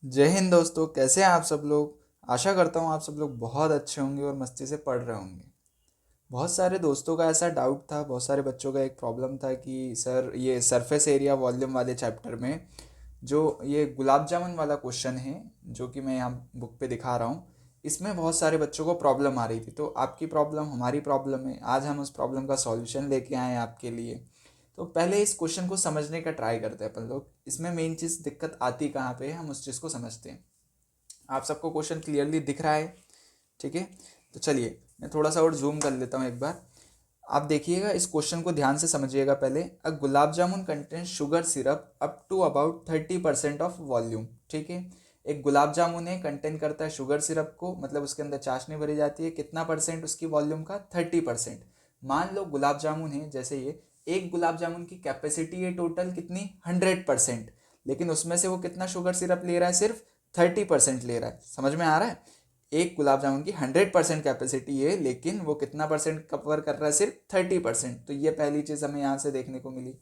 जय हिंद दोस्तों, कैसे हैं आप सब लोग। आशा करता हूँ आप सब लोग बहुत अच्छे होंगे और मस्ती से पढ़ रहे होंगे। बहुत सारे दोस्तों का ऐसा डाउट था, बहुत सारे बच्चों का एक प्रॉब्लम था कि सर ये सरफेस एरिया वॉल्यूम वाले चैप्टर में जो ये गुलाब जामुन वाला क्वेश्चन है जो कि मैं यहाँ बुक पे दिखा रहा हूँ, इसमें बहुत सारे बच्चों को प्रॉब्लम आ रही थी। तो आपकी प्रॉब्लम हमारी प्रॉब्लम है, आज हम उस प्रॉब्लम का सॉल्यूशन लेके आए हैं आपके लिए। तो पहले इस क्वेश्चन को समझने का ट्राई करते हैं अपन लोग। इसमें मेन चीज़ दिक्कत आती कहाँ पे है, हम उस चीज़ को समझते हैं। आप सबको क्वेश्चन क्लियरली दिख रहा है? ठीक है, तो चलिए मैं थोड़ा सा और जूम कर लेता हूँ एक बार। आप देखिएगा, इस क्वेश्चन को ध्यान से समझिएगा। पहले a gulab jamun contain sugar syrup up to about 30% of volume. ठीक है, एक गुलाब जामुन है, कंटेन करता है शुगर सिरप को, मतलब उसके अंदर चाशनी भरी जाती है। कितना परसेंट उसकी वॉल्यूम का? 30%। मान लो गुलाब जामुन है, जैसे ये एक गुलाब जामुन की कैपेसिटी है टोटल कितनी? 100%। लेकिन उसमें से वो कितना शुगर सिरप ले रहा है? सिर्फ 30% ले रहा है। समझ में आ रहा है? एक गुलाब जामुन की 100% कैपेसिटी है, लेकिन वो कितना परसेंट कवर कर रहा है? सिर्फ 30%। तो ये पहली चीज़ हमें यहाँ से देखने को मिली।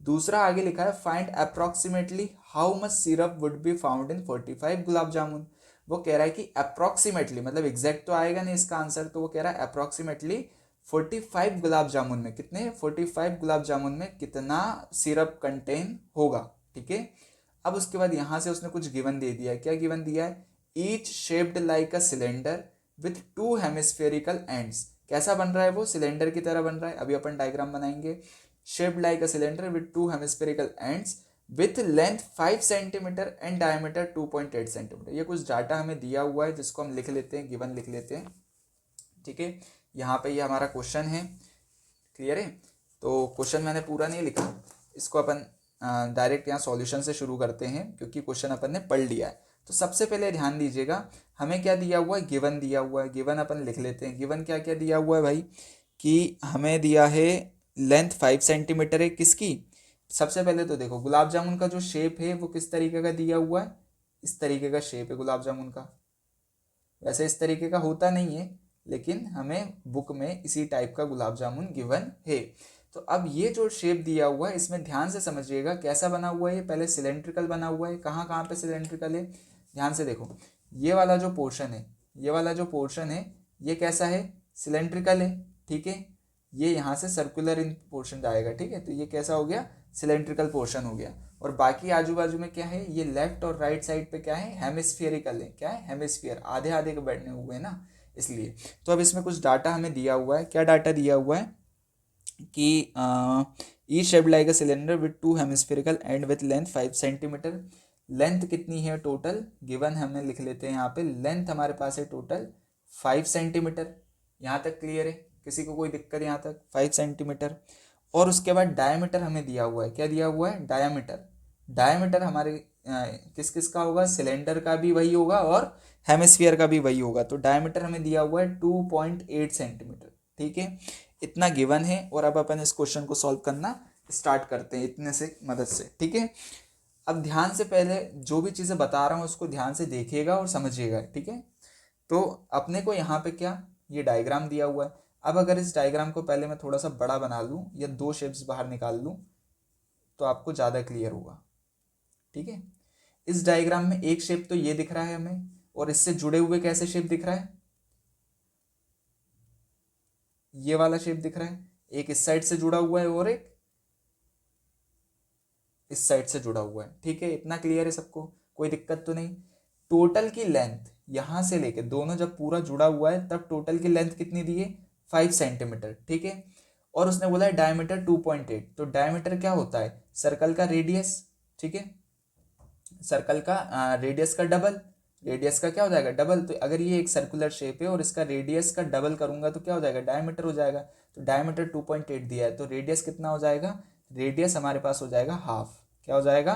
दूसरा आगे लिखा है find approximately how much syrup would be found in 45 gulab jamun. वो कह रहा है कि अप्रोक्सीमेटली, मतलब एग्जैक्ट तो आएगा नहीं इसका आंसर, तो वो कह रहा है अप्रोक्सीमेटली 45 गुलाब जामुन में कितने, 45 गुलाब जामुन में कितना सिरप कंटेन होगा। ठीक है, अब उसके बाद यहाँ से उसने कुछ गिवन दे दिया है। क्या गिवन दिया है? Each shaped like a cylinder with two hemispherical ends. कैसा बन रहा है वो? सिलेंडर की तरह बन रहा है। अभी अपन डायग्राम बनाएंगे। Shaped like a cylinder with two hemispherical ends with length 5 centimetre and diameter 2.8 centimetre. ये कुछ डाटा हमें दिया हुआ है जिसको हम लिख लेते हैं, गिवन लिख लेते हैं। ठीक है, यहाँ पे ये हमारा क्वेश्चन है। क्लियर है? तो क्वेश्चन मैंने पूरा नहीं लिखा, इसको अपन डायरेक्ट यहाँ सॉल्यूशन से शुरू करते हैं क्योंकि क्वेश्चन अपन ने पढ़ लिया है। तो सबसे पहले ध्यान दीजिएगा, हमें क्या दिया हुआ है? गिवन दिया हुआ है। गिवन अपन लिख लेते हैं। गिवन क्या क्या दिया हुआ है भाई? कि हमें दिया है लेंथ 5 सेंटीमीटर है किसकी। सबसे पहले तो देखो, गुलाब जामुन का जो शेप है वो किस तरीके का दिया हुआ है? इस तरीके का शेप है गुलाब जामुन का। वैसे इस तरीके का होता नहीं है, लेकिन हमें बुक में इसी टाइप का गुलाब जामुन गिवन है। तो अब ये जो शेप दिया हुआ है, इसमें ध्यान से समझिएगा कैसा बना हुआ है। ये पहले सिलेंड्रिकल बना हुआ है। कहाँ कहाँ पे सिलेंड्रिकल है? ध्यान से देखो, ये वाला जो पोर्शन है, ये वाला जो पोर्शन है, ये कैसा है? सिलेंड्रिकल है। ठीक है, ये यहाँ से सर्कुलर इन पोर्शन जाएगा। ठीक है, तो ये कैसा हो गया? सिलेंड्रिकल पोर्शन हो गया। और बाकी आजू बाजू में क्या है? ये लेफ्ट और राइट साइड पे क्या है? हेमिस्फियरिकल है। क्या है? हेमिस्फियर, आधे आधे के बैठने हुए हैं ना, इसलिए। तो अब इसमें कुछ डाटा हमें दिया हुआ है। क्या डाटा दिया हुआ है? कि ई shaped like a cylinder with two hemispherical end with length 5 centimetre. Length कितनी है टोटल? गिवन हमें लिख लेते हैं यहाँ पे। लेंथ हमारे पास है टोटल 5 सेंटीमीटर। यहाँ तक क्लियर है? किसी को कोई दिक्कत यहाँ तक? 5 सेंटीमीटर। और उसके बाद डायमीटर हमें दिया हुआ है। क्या दिया हुआ है? डायमीटर। डायमीटर हमारे किस किस का होगा? सिलेंडर का भी वही होगा और हेमिस्फीयर का भी वही होगा। तो डायमीटर हमें दिया हुआ है 2.8 सेंटीमीटर। ठीक है, इतना गिवन है। और अब अपन इस क्वेश्चन को सॉल्व करना स्टार्ट करते हैं इतने से मदद से। ठीक है, अब ध्यान से पहले जो भी चीज़ें बता रहा हूँ उसको ध्यान से देखिएगा और समझिएगा। ठीक है, तो अपने को यहाँ पे क्या, ये डायग्राम दिया हुआ है। अब अगर इस डायग्राम को पहले मैं थोड़ा सा बड़ा बना लूँ या दो शेप्स बाहर निकाल लूँ तो आपको ज़्यादा क्लियर होगा। ठीक है, इस डायग्राम में एक शेप तो ये दिख रहा है हमें, और इससे जुड़े हुए कैसे शेप दिख रहा है? ये वाला शेप दिख रहा है। एक इस साइड से जुड़ा हुआ है और एक इस साइड से जुड़ा हुआ है। ठीक है, इतना क्लियर है सबको? कोई दिक्कत तो नहीं? टोटल की लेंथ यहां से लेके दोनों जब पूरा जुड़ा हुआ है तब टोटल की लेंथ कितनी दी है? 5 सेंटीमीटर। ठीक है, और उसने बोला है डायमीटर 2.8। तो डायमीटर क्या होता है? सर्कल का रेडियस। ठीक है, सर्कल का रेडियस का डबल। रेडियस का क्या हो जाएगा? डबल। तो अगर ये एक सर्कुलर शेप है और इसका रेडियस का डबल करूंगा तो क्या हो जाएगा? डायमीटर हो जाएगा। तो डायमीटर 2.8 दिया है, तो रेडियस कितना हो जाएगा? रेडियस हमारे पास हो जाएगा हाफ। क्या हो जाएगा?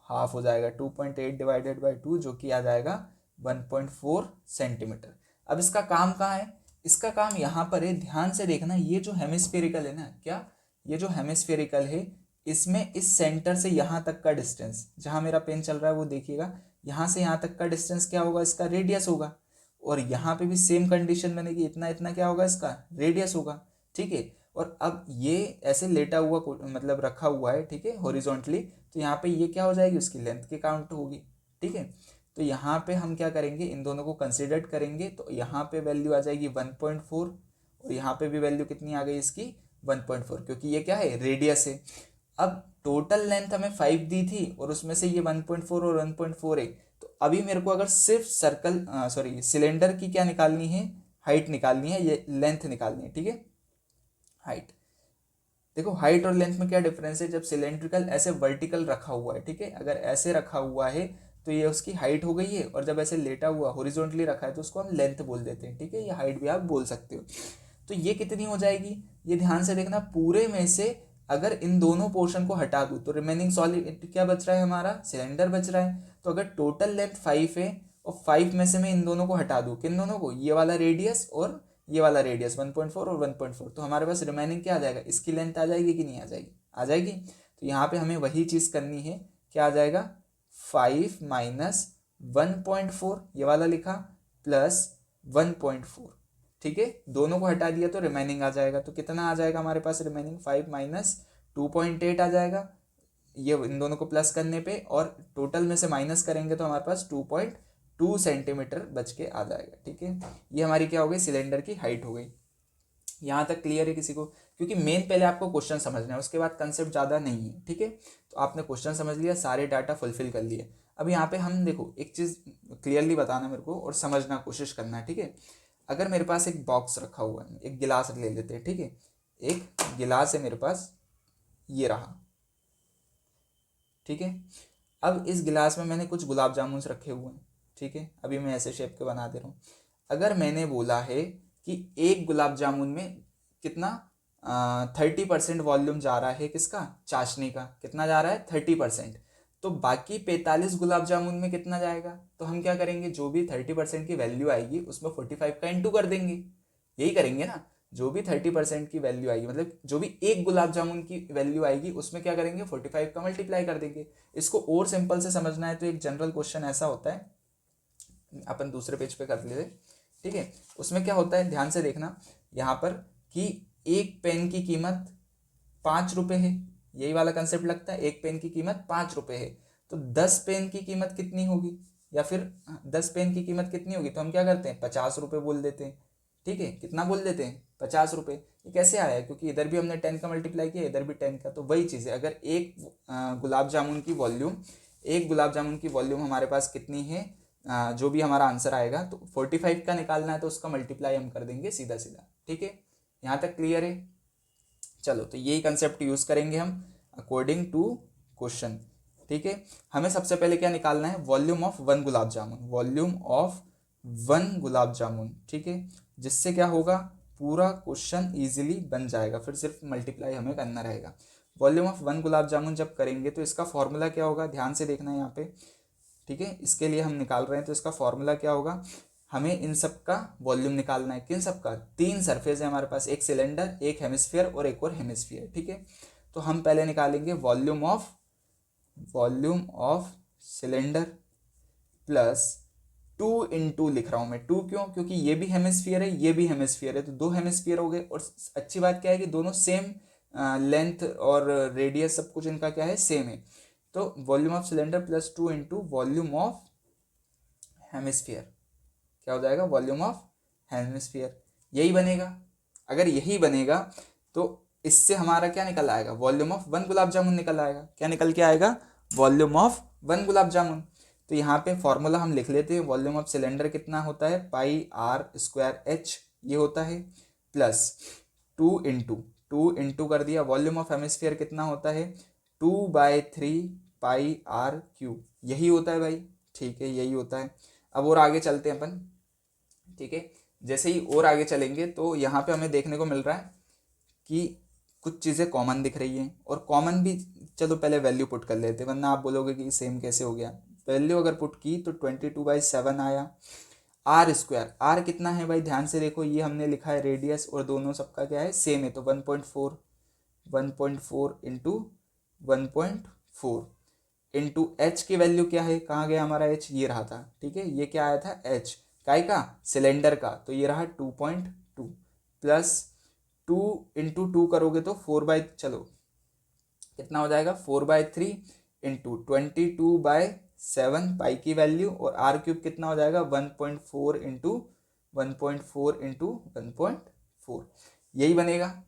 हाफ हो जाएगा। 2.8 डिवाइडेड बाई 2 जो कि आ जाएगा 1.4 सेंटीमीटर। अब इसका काम कहाँ है? इसका काम यहाँ पर है। ध्यान से देखना, ये जो हेमिस्फेरिकल है ना, क्या, ये जो हेमिस्फेरिकल है, इसमें इस सेंटर से यहाँ तक का डिस्टेंस, जहाँ मेरा पेन चल रहा है वो देखिएगा, यहाँ से यहाँ तक का डिस्टेंस क्या होगा? इसका रेडियस होगा। और यहाँ पे भी सेम कंडीशन बनेगी, इतना इतना क्या होगा? इसका रेडियस होगा। ठीक है, और अब ये ऐसे लेटा हुआ मतलब रखा हुआ है, ठीक है, हॉरिजॉन्टली। तो यहाँ पे ये क्या हो जाएगी? उसकी लेंथ की काउंट होगी। ठीक है, तो यहाँ पे हम क्या करेंगे, इन दोनों को कंसिडर करेंगे, तो यहाँ पे वैल्यू आ जाएगी 1.4 और यहाँ पे भी वैल्यू कितनी आ गई इसकी 1.4, क्योंकि ये क्या है, रेडियस है। अब टोटल लेंथ हमें 5 दी थी और उसमें से ये 1.4 और 1.4 है, तो अभी मेरे को अगर सिर्फ सिलेंडर की क्या निकालनी है, हाइट निकालनी है, ये लेंथ निकालनी है, ठीक है। हाइट, देखो हाइट और लेंथ में क्या डिफरेंस है, जब सिलेंड्रिकल ऐसे वर्टिकल रखा हुआ है, ठीक है, अगर ऐसे रखा हुआ है तो ये उसकी हाइट हो गई है, और जब ऐसे लेटा हुआ हॉरिजॉन्टली रखा है तो उसको हम लेंथ बोल देते हैं, ठीक है, या हाइट भी आप बोल सकते हो। तो ये कितनी हो जाएगी, ये ध्यान से देखना, पूरे में से अगर इन दोनों पोर्शन को हटा दूँ तो रिमेनिंग सॉलिड क्या बच रहा है, हमारा सिलेंडर बच रहा है। तो अगर टोटल लेंथ 5 है और 5 में से मैं इन दोनों को हटा दूँ, किन दोनों को, ये वाला रेडियस और ये वाला रेडियस 1.4 और 1.4, तो हमारे पास रिमेनिंग क्या आ जाएगा, इसकी लेंथ आ जाएगी कि नहीं आ जाएगी, आ जाएगी। तो यहाँ पे हमें वही चीज़ करनी है, क्या आ जाएगा, 5 माइनस 1.4 ये वाला लिखा प्लस 1.4, ठीक है, दोनों को हटा दिया तो रिमेनिंग आ जाएगा। तो कितना आ जाएगा हमारे पास रिमेनिंग, 5 माइनस 2.8 आ जाएगा, ये इन दोनों को प्लस करने पे, और टोटल में से माइनस करेंगे तो हमारे पास 2.2 सेंटीमीटर बच के आ जाएगा, ठीक है। ये हमारी क्या हो गई, सिलेंडर की हाइट हो गई। यहाँ तक क्लियर है किसी को, क्योंकि मेन पहले आपको क्वेश्चन समझना है, उसके बाद कंसेप्ट ज़्यादा नहीं है, ठीक है। तो आपने क्वेश्चन समझ लिया, सारे डाटा फुलफिल कर लिए। अब यहाँ पे हम देखो एक चीज़ क्लियरली बताना मेरे को और समझना कोशिश करना है, ठीक है। अगर मेरे पास एक बॉक्स रखा हुआ है, एक गिलास ले लेते हैं, ठीक है, एक गिलास है मेरे पास, ये रहा, ठीक है। अब इस गिलास में मैंने कुछ गुलाब जामुन रखे हुए हैं, ठीक है, अभी मैं ऐसे शेप के बना दे रहा हूँ। अगर मैंने बोला है कि एक गुलाब जामुन में कितना 30% वॉल्यूम जा रहा है, किसका, चाशनी का, कितना जा रहा है 30%, तो बाकी 45 गुलाब जामुन में कितना जाएगा, तो हम क्या करेंगे, जो भी 30% की वैल्यू आएगी उसमें 45 का इंटू कर देंगे, यही करेंगे ना। जो भी 30% की वैल्यू आएगी, मतलब जो भी एक गुलाब जामुन की वैल्यू आएगी उसमें क्या करेंगे, 45 का मल्टीप्लाई कर देंगे। इसको और सिंपल से समझना है तो एक जनरल क्वेश्चन ऐसा होता है, अपन दूसरे पेज पे कर लेते, ठीक है। उसमें क्या होता है, ध्यान से देखना यहाँ पर, कि एक पेन की कीमत 5 रुपये है, यही वाला कंसेप्ट लगता है, एक पेन की कीमत 5 रुपये है, तो 10 पेन की कीमत कितनी होगी, या फिर 10 पेन की कीमत कितनी होगी, तो हम क्या करते हैं 50 रुपये बोल देते हैं, ठीक है, कितना बोल देते हैं 50 रुपये। ये कैसे आया है, क्योंकि इधर भी हमने 10 का मल्टीप्लाई किया, इधर भी 10 का, तो वही चीज़ है। अगर गुलाब जामुन की वॉल्यूम एक गुलाब जामुन की वॉल्यूम हमारे पास कितनी है, जो भी हमारा आंसर आएगा, तो 45 का निकालना है तो उसका मल्टीप्लाई हम कर देंगे सीधा सीधा, ठीक है। यहाँ तक क्लियर है। चलो, तो यही कंसेप्ट यूज़ करेंगे हम अकॉर्डिंग टू क्वेश्चन, ठीक है। हमें सबसे पहले क्या निकालना है, volume of 1 gulab jamun, volume of 1 gulab jamun, ठीक है, जिससे क्या होगा, पूरा क्वेश्चन इजीली बन जाएगा, फिर सिर्फ मल्टीप्लाई हमें करना रहेगा। वॉल्यूम ऑफ 1 गुलाब जामुन जब करेंगे तो इसका फॉर्मूला क्या होगा, ध्यान से देखना है यहाँ पे, ठीक है, इसके लिए हम निकाल रहे हैं, तो इसका फॉर्मूला क्या होगा, हमें इन सब का वॉल्यूम निकालना है, किन सब का, 3 सरफेस है हमारे पास, एक सिलेंडर, एक हेमिस्फीयर और एक और हेमिस्फीयर, ठीक है। तो हम पहले निकालेंगे वॉल्यूम ऑफ सिलेंडर प्लस 2 × लिख रहा हूँ मैं, 2 क्यों, क्योंकि ये भी हेमिस्फीयर है, ये भी हेमिस्फीयर है, तो 2 हेमिस्फीयर हो गए, और अच्छी बात क्या है कि दोनों सेम लेंथ और रेडियस सब कुछ इनका क्या है, सेम है। तो volume of cylinder plus 2 × volume of hemisphere, क्या हो जाएगा, वॉल्यूम ऑफ हेमिस्फीयर, यही बनेगा। अगर यही बनेगा तो इससे हमारा क्या निकल आएगा, वॉल्यूम ऑफ 1 गुलाब जामुन निकल आएगा, क्या निकल के आएगा, वॉल्यूम ऑफ 1 गुलाब जामुन। तो यहाँ पे फॉर्मूला हम लिख लेते हैं, वॉल्यूम ऑफ सिलेंडर कितना होता है, πr²h ये होता है, प्लस 2 × कर दिया, वॉल्यूम ऑफ हेमिस्फीयर कितना होता है, 2/3 πr³ यही होता है भाई, ठीक है, यही होता है। अब और आगे चलते हैं अपन, ठीक है। जैसे ही और आगे चलेंगे तो यहाँ पे हमें देखने को मिल रहा है कि कुछ चीज़ें कॉमन दिख रही हैं, और कॉमन भी, चलो पहले वैल्यू पुट कर लेते हैं, वरना आप बोलोगे कि सेम कैसे हो गया। वैल्यू अगर पुट की तो 22/7 आया। r², r कितना है भाई, ध्यान से देखो, ये हमने लिखा है रेडियस, और दोनों सबका क्या है, सेम है, तो 1.4 × 1.4 इंटू एच की वैल्यू क्या है, कहाँ गया हमारा एच, ये रहा था, ठीक है, ये क्या आया था, एच काय का, सिलेंडर का, तो ये रहा 2.2 प्लस 2 × 2 करोगे तो 4 चलो कितना हो जाएगा, 4/3 × 22 7 पाई की वैल्यू, और आर क्यूब कितना हो जाएगा 1.4 इंटू 1.4, यही बनेगा।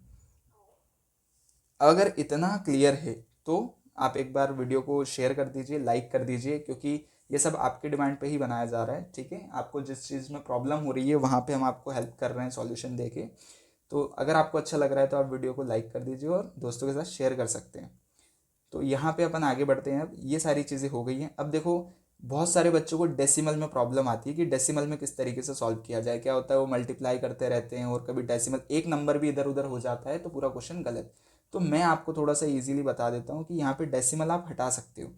अगर इतना क्लियर है तो आप एक बार वीडियो को शेयर कर दीजिए, लाइक कर दीजिए, क्योंकि ये सब आपके डिमांड पे ही बनाया जा रहा है। ठीक है, आपको जिस चीज़ में प्रॉब्लम हो रही है वहाँ पे हम आपको हेल्प कर रहे हैं सॉल्यूशन देके। तो अगर आपको अच्छा लग रहा है तो आप वीडियो को लाइक कर दीजिए और दोस्तों के साथ शेयर कर सकते हैं। तो यहाँ पे अपन आगे बढ़ते हैं। अब ये सारी चीज़ें हो गई हैं। अब देखो, बहुत सारे बच्चों को डेसिमल में प्रॉब्लम आती है कि डेसिमल में किस तरीके से सॉल्व किया जाए। क्या होता है, वो मल्टीप्लाई करते रहते हैं और कभी डेसिमल एक नंबर भी इधर उधर हो जाता है तो पूरा क्वेश्चन गलत। तो मैं आपको थोड़ा सा इजीली बता देता हूँ कि यहाँ पे डेसिमल आप हटा सकते हो।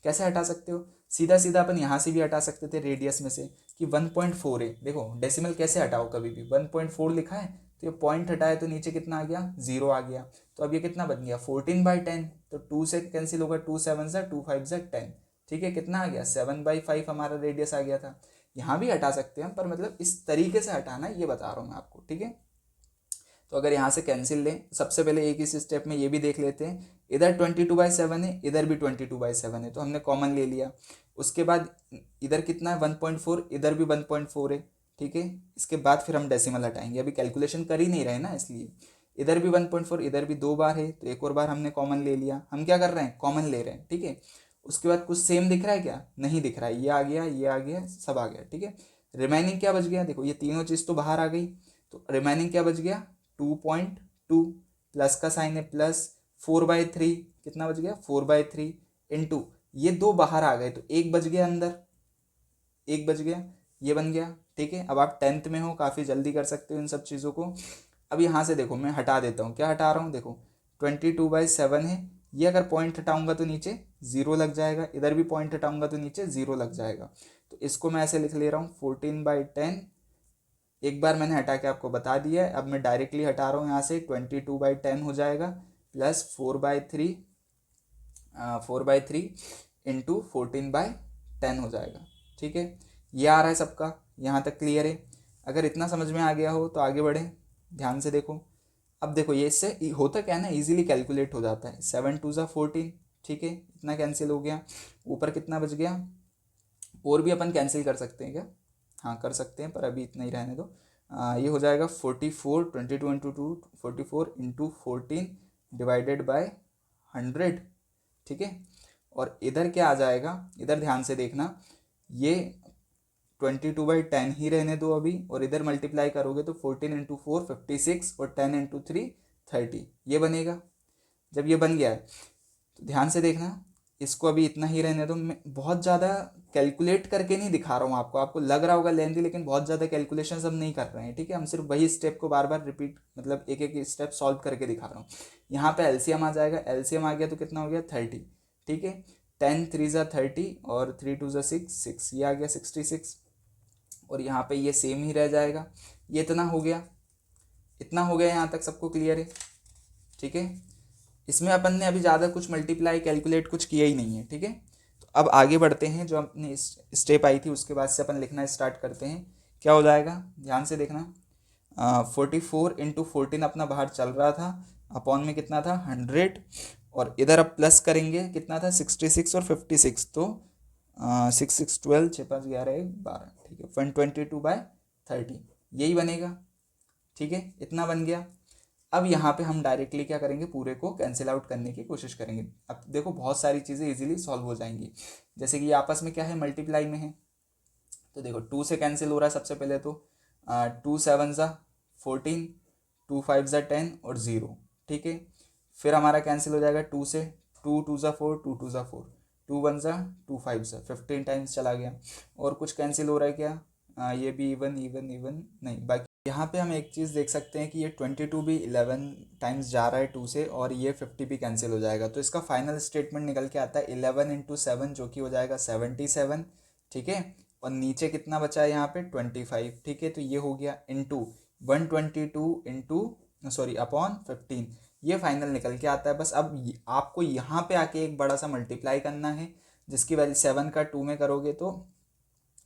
कैसे हटा सकते हो? सीधा सीधा अपन यहाँ से भी हटा सकते थे रेडियस में से कि 1.4 है। देखो डेसिमल कैसे हटाओ, कभी भी 1.4 लिखा है तो ये पॉइंट हटाए तो नीचे कितना आ गया, 0 आ गया। तो अब ये कितना बन गया 14/10। तो 2 से कैंसिल होगा, 2 7 सा 2 5 सा 10। ठीक है, कितना आ गया 7/5 हमारा रेडियस आ गया था। यहाँ भी हटा सकते हैं पर मतलब इस तरीके से हटाना ये बता रहा हूँ मैं आपको। ठीक है, तो अगर यहाँ से कैंसिल लें, सबसे पहले एक इस स्टेप में ये भी देख लेते हैं। इधर 22/7 है, इधर भी 22/7 है, तो हमने कॉमन ले लिया। उसके बाद इधर कितना है 1.4, इधर भी 1.4 है। ठीक है, इसके बाद फिर हम डेसिमल हटाएंगे, अभी कैलकुलेशन कर ही नहीं रहे ना, इसलिए इधर भी 1.4, इधर भी 2 बार है तो एक और बार हमने कॉमन ले लिया। हम क्या कर रहे हैं, कॉमन ले रहे हैं। ठीक है, उसके बाद कुछ सेम दिख रहा है क्या, नहीं दिख रहा है, ये आ गया, ये आ गया, सब आ गया। ठीक है, रिमेनिंग क्या बच गया, देखो ये तीनों चीज़ तो बाहर आ गई, तो रिमेनिंग क्या बच गया 2.2, प्लस का साइन है प्लस, 4/3 कितना बच गया 4/3 इंटू ये दो बाहर आ गए तो एक बच गया अंदर, एक बच गया, ये बन गया। ठीक है, अब आप 10th में हो, काफ़ी जल्दी कर सकते हो इन सब चीज़ों को। अब यहाँ से देखो मैं हटा देता हूँ, क्या हटा रहा हूँ, देखो 22/7 है, ये अगर पॉइंट हटाऊंगा तो नीचे 0 लग जाएगा, इधर भी पॉइंट हटाऊंगा तो नीचे 0 लग जाएगा। तो इसको मैं ऐसे लिख ले रहा हूँ 14/10। एक बार मैंने हटा के आपको बता दिया है, अब मैं डायरेक्टली हटा रहा हूँ यहाँ से 22/10 हो जाएगा, प्लस 4/3 इंटू 14/10 हो जाएगा। ठीक है, ये आ रहा है सबका, यहाँ तक क्लियर है। अगर इतना समझ में आ गया हो तो आगे बढ़ें, ध्यान से देखो। अब देखो ये इससे होता क्या है ना, इजीली कैलकुलेट हो जाता है। 7 2 ज़ा 14। ठीक है, इतना कैंसिल हो गया, ऊपर कितना बच गया, और भी अपन कैंसिल कर सकते हैं क्या, हाँ कर सकते हैं पर अभी इतना ही रहने दो। ये हो जाएगा 44, 22 × 2 44 इंटू 14 डिवाइडेड बाय 100। ठीक है, और इधर क्या आ जाएगा, इधर ध्यान से देखना, ये 22/10 ही रहने दो अभी, और इधर मल्टीप्लाई करोगे तो 14 × 4 56 और 10 × 3 30, ये बनेगा। जब ये बन गया है तो ध्यान से देखना, इसको अभी इतना ही रहने दो। मैं बहुत ज़्यादा कैलकुलेट करके नहीं दिखा रहा हूँ आपको, आपको लग रहा होगा लेंथी, लेकिन बहुत ज़्यादा कैलकुलेशन हम नहीं कर रहे हैं। ठीक है, हम सिर्फ वही स्टेप को बार बार रिपीट, मतलब एक एक स्टेप सॉल्व करके दिखा रहा हूँ। यहाँ पे एलसीएम आ जाएगा, एलसीएम आ गया तो कितना हो गया 30। ठीक है, 10 3 ज़ा 30 और 3 2 ज़ा 6, ये आ गया 66, और यहाँ पे ये सेम ही रह जाएगा। ये इतना हो गया, इतना हो गया, यहाँ तक सबको क्लियर है। ठीक है, इसमें अपन ने अभी ज़्यादा कुछ मल्टीप्लाई कैलकुलेट कुछ किया ही नहीं है। ठीक है, तो अब आगे बढ़ते हैं, जो अपनी स्टेप आई थी उसके बाद से अपन लिखना स्टार्ट करते हैं। क्या हो जाएगा, ध्यान से देखना, 44 इंटू 14 अपना बाहर चल रहा था, अपॉन में कितना था 100, और इधर अब प्लस करेंगे, कितना था 66 और 56, तो 6 6 12, 6 5 11 1 12। ठीक है, 122/30 यही बनेगा। ठीक है, इतना बन गया। अब यहाँ पे हम डायरेक्टली क्या करेंगे, पूरे को कैंसिल आउट करने की कोशिश करेंगे। अब देखो बहुत सारी चीज़ें इजीली सॉल्व हो जाएंगी, जैसे कि ये आपस में क्या है, मल्टीप्लाई में है। तो देखो 2 से कैंसिल हो रहा है सबसे पहले, तो 2 7 ज़ा 14, 2 5 ज़ा 10 और 0। ठीक है, फिर हमारा कैंसिल हो जाएगा 2 से, 2 2 ज़ा 4, 2 2 ज़ा 4, 2 1 ज़ा 2 5 ज़ा 15 टाइम्स चला गया। और कुछ कैंसिल हो रहा है क्या, ये भी इवन इवन इवन नहीं, बाकी यहाँ पे हम एक चीज़ देख सकते हैं कि ये 22 भी 11 टाइम्स जा रहा है 2 से, और ये 50 भी कैंसिल हो जाएगा। तो इसका फाइनल स्टेटमेंट निकल के आता है 11 × 7, जो कि हो जाएगा 77। ठीक है, और नीचे कितना बचा है यहाँ पे 25। ठीक है, तो ये हो गया इंटू 122 इंटू सॉरी अपॉन 15, ये फाइनल निकल के आता है। बस अब आपको यहाँ पे आके एक बड़ा सा मल्टीप्लाई करना है, जिसकी वैल्यू 7 का 2 में करोगे तो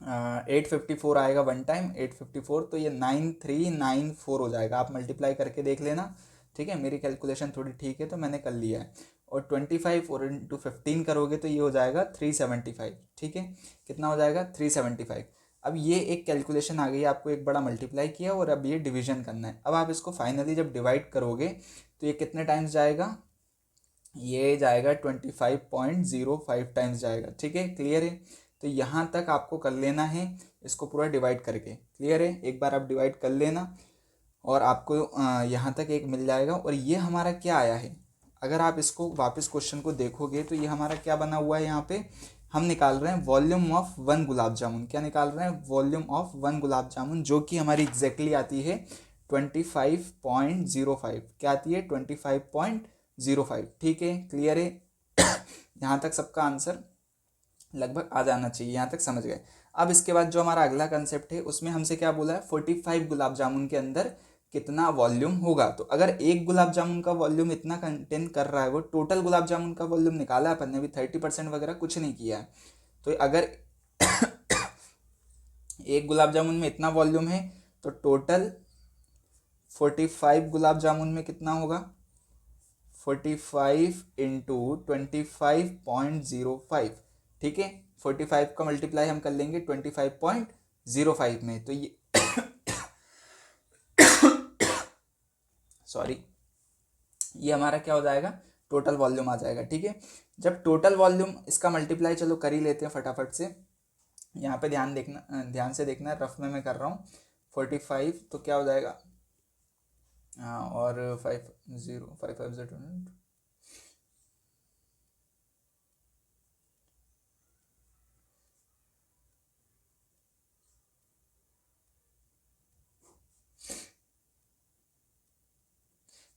854 आएगा वन टाइम, 854, तो ये 9394 हो जाएगा। आप मल्टीप्लाई करके देख लेना। ठीक है, मेरी कैलकुलेशन थोड़ी ठीक है तो मैंने कर लिया है। और 25 और इंटू 15 करोगे तो ये हो जाएगा 375, ठीक है। कितना हो जाएगा 375। अब ये एक कैलकुलेशन आ गई, आपको एक बड़ा मल्टीप्लाई किया और अब ये डिवीजन करना है। अब आप इसको फाइनली जब डिवाइड करोगे तो ये कितने टाइम्स जाएगा, ये जाएगा 25.05 टाइम्स जाएगा, ठीक है। क्लियर है। तो यहाँ तक आपको कर लेना है इसको पूरा डिवाइड करके। क्लियर है। एक बार आप डिवाइड कर लेना और आपको यहाँ तक एक मिल जाएगा। और ये हमारा क्या आया है, अगर आप इसको वापस क्वेश्चन को देखोगे तो ये हमारा क्या बना हुआ है, यहाँ पे हम निकाल रहे हैं वॉल्यूम ऑफ 1 गुलाब जामुन। क्या निकाल रहे हैं, वॉल्यूम ऑफ 1 गुलाब जामुन, जो कि हमारी एग्जैक्टली आती है 25.05। क्या आती है 25.05, ठीक है। क्लियर है। यहाँ तक सबका आंसर लगभग आ जाना चाहिए, यहाँ तक समझ गए। अब इसके बाद जो हमारा अगला कंसेप्ट है उसमें हमसे क्या बोला है, 45 गुलाब जामुन के अंदर कितना वॉल्यूम होगा। तो अगर एक गुलाब जामुन का वॉल्यूम इतना कंटेन कर रहा है, वो टोटल गुलाब जामुन का वॉल्यूम निकाला है अपन ने, भी 30% वगैरह कुछ नहीं किया है। तो अगर एक गुलाब जामुन में इतना वॉल्यूम है तो टोटल 45 गुलाब जामुन में कितना होगा, 45 इंटू 25.05, ठीक है। 45 का मल्टीप्लाई हम कर लेंगे 25.05 में, तो ये सॉरी, ये हमारा क्या हो जाएगा, टोटल वॉल्यूम आ जाएगा, ठीक है। जब टोटल वॉल्यूम इसका मल्टीप्लाई चलो कर ही लेते हैं फटाफट से। यहाँ पे ध्यान से देखना, रफ में मैं कर रहा हूँ। 45 तो क्या हो जाएगा, हाँ, और 5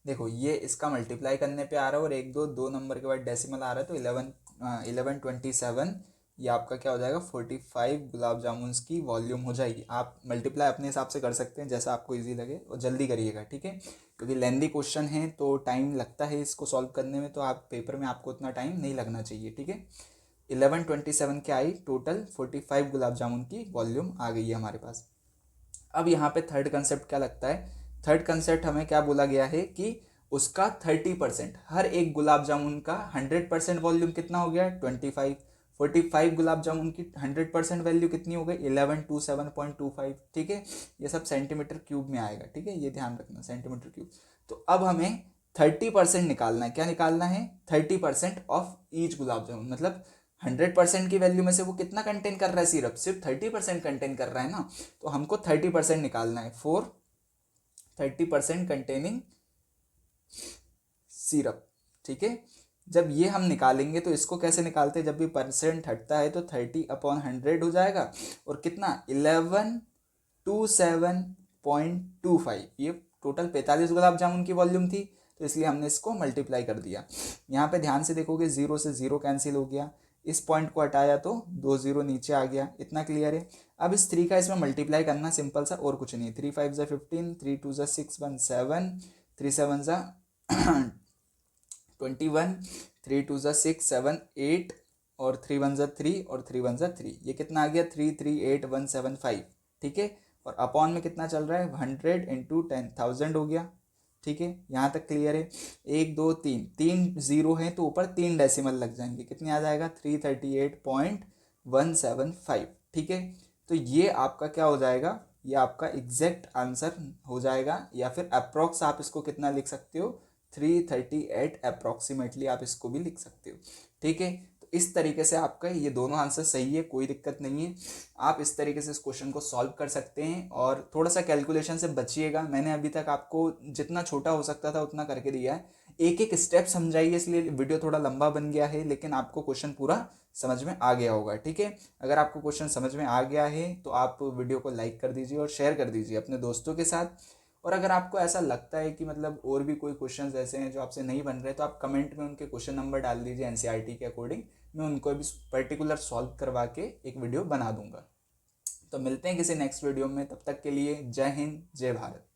देखो ये इसका मल्टीप्लाई करने पे आ रहा है और एक दो नंबर के बाद डेसिमल आ रहा है, तो 1127 ये आपका क्या हो जाएगा, 45 गुलाब जामुन की वॉल्यूम हो जाएगी। आप मल्टीप्लाई अपने हिसाब से कर सकते हैं जैसा आपको इजी लगे, और जल्दी करिएगा, ठीक है, क्योंकि लेंदी क्वेश्चन है तो टाइम लगता है इसको सॉल्व करने में, तो आप पेपर में आपको उतना टाइम नहीं लगना चाहिए, ठीक है। 1127 क्या आई, टोटल 45 गुलाब जामुन की वॉल्यूम आ गई है हमारे पास। अब यहाँ पे थर्ड कंसेप्ट क्या लगता है, थर्ड कंसेप्ट हमें क्या बोला गया है कि उसका 30%, हर एक गुलाब जामुन का 100% वॉल्यूम कितना हो गया, 25। 45 गुलाब जामुन की 100% वैल्यू कितनी हो गई, 1127.25, ठीक है। ये सब सेंटीमीटर क्यूब में आएगा, ठीक है, ये ध्यान रखना, सेंटीमीटर क्यूब। तो अब हमें 30% निकालना है। क्या निकालना है, 30% ऑफ ईच गुलाब जामुन, मतलब 100% की वैल्यू में से वो कितना कंटेन कर रहा है, सिर्फ 30% कंटेन कर रहा है ना, तो हमको 30% निकालना है फॉर 30% कंटेनिंग सिरप, ठीक है। जब ये हम निकालेंगे तो इसको कैसे निकालते हैं, जब भी परसेंट हटता है तो 30/100 हो जाएगा, और कितना 1127.25, ये टोटल 45 गुलाब जामुन की वॉल्यूम थी, तो इसलिए हमने इसको मल्टीप्लाई कर दिया। यहाँ पे ध्यान से देखोगे 0 से 0 कैंसिल हो गया, इस पॉइंट को हटाया तो 2 0 नीचे आ गया, इतना क्लियर है। अब इस 3 का इसमें मल्टीप्लाई करना सिंपल सा, और कुछ नहीं। 3 5 15, 3 2 6 1 7, 3 7 21, 3 2 6 7 8, और 3 1 3, और 3 1 3, ये कितना आ गया 338,175, ठीक है। और अपॉन में कितना चल रहा है, 100 इंटू 10,000 हो गया, ठीक है। यहाँ तक क्लियर है। 1 2 3, 3 0 है तो ऊपर 3 डेसिमल लग जाएंगे, कितने आ जाएगा 338.175, ठीक है। तो ये आपका क्या हो जाएगा, ये आपका एग्जैक्ट आंसर हो जाएगा, या फिर अप्रॉक्स आप इसको कितना लिख सकते हो, 338 अप्रॉक्सीमेटली आप इसको भी लिख सकते हो, ठीक है। तो इस तरीके से आपका ये दोनों आंसर सही है, कोई दिक्कत नहीं है। आप इस तरीके से इस क्वेश्चन को सॉल्व कर सकते हैं, और थोड़ा सा कैलकुलेशन से बचिएगा। मैंने अभी तक आपको जितना छोटा हो सकता था उतना करके दिया है, एक एक स्टेप समझाइए, इसलिए वीडियो थोड़ा लंबा बन गया है, लेकिन आपको क्वेश्चन पूरा समझ में आ गया होगा, ठीक है। अगर आपको क्वेश्चन समझ में आ गया है तो आप वीडियो को लाइक कर दीजिए और शेयर कर दीजिए अपने दोस्तों के साथ। और अगर आपको ऐसा लगता है कि मतलब और भी कोई क्वेश्चंस ऐसे हैं जो आपसे नहीं बन रहे, तो आप कमेंट में उनके क्वेश्चन नंबर डाल दीजिए एनसीईआरटी के अकॉर्डिंग, मैं उनको भी पर्टिकुलर सॉल्व करवा के एक वीडियो बना दूंगा। तो मिलते हैं किसी नेक्स्ट वीडियो में, तब तक के लिए जय हिंद जय भारत।